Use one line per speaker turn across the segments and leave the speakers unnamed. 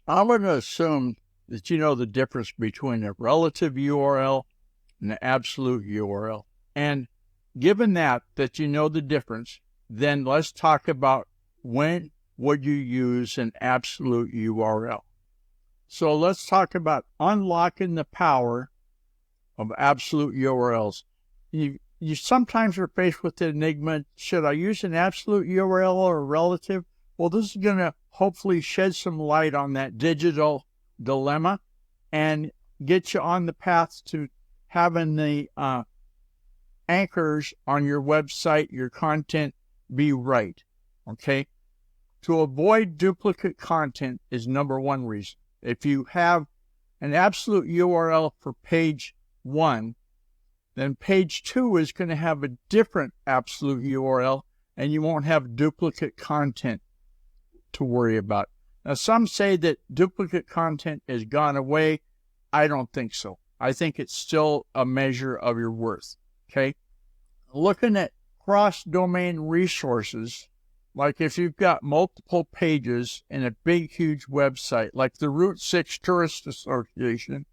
I'm going to assume that you know the difference between a relative URL and an absolute URL. And given that you know the difference, then let's talk about when would you use an absolute URL. So let's talk about unlocking the power of absolute URLs. You sometimes are faced with the enigma, should I use an absolute URL or a relative? Well, this is going to hopefully shed some light on that digital dilemma and get you on the path to having the anchors on your website, your content, be right, okay? To avoid duplicate content is number one reason. If you have an absolute URL for page 1, then page 2 is going to have a different absolute URL, and you won't have duplicate content to worry about. Now, some say that duplicate content has gone away. I don't think so. I think it's still a measure of your worth, okay? Looking at cross-domain resources, like if you've got multiple pages in a big, huge website, like the Route 6 Tourist Association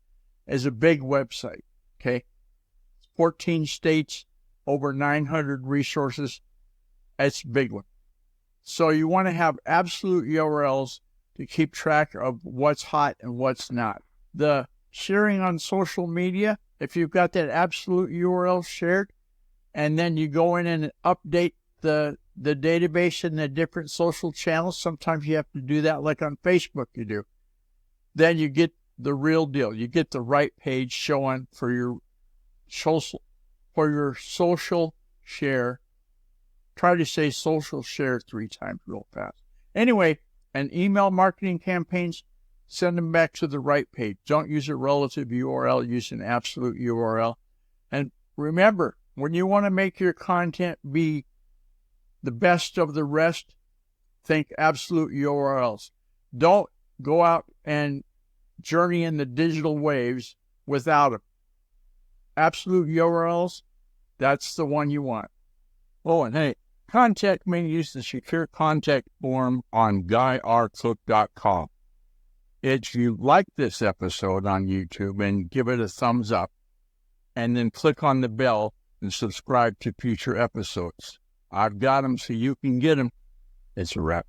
is a big website, okay? 14 states, over 900 resources. It's a big one. So you want to have absolute URLs to keep track of what's hot and what's not. The sharing on social media, if you've got that absolute URL shared, and then you go in and update the database in the different social channels, sometimes you have to do that like on Facebook you do. Then you get the real deal. You get the right page showing for your social share. Try to say social share 3 times real fast. Anyway, and email marketing campaigns, send them back to the right page. Don't use a relative URL, use an absolute URL. And remember, when you want to make your content be the best of the rest, think absolute URLs. Don't go out and journey in the digital waves without them. Absolute URLs, that's the one you want. Oh, and hey, contact me using the secure contact form on guyrcook.com. If you like this episode on YouTube, and give it a thumbs up, and then click on the bell and subscribe to future episodes. I've got them so you can get them. It's a wrap.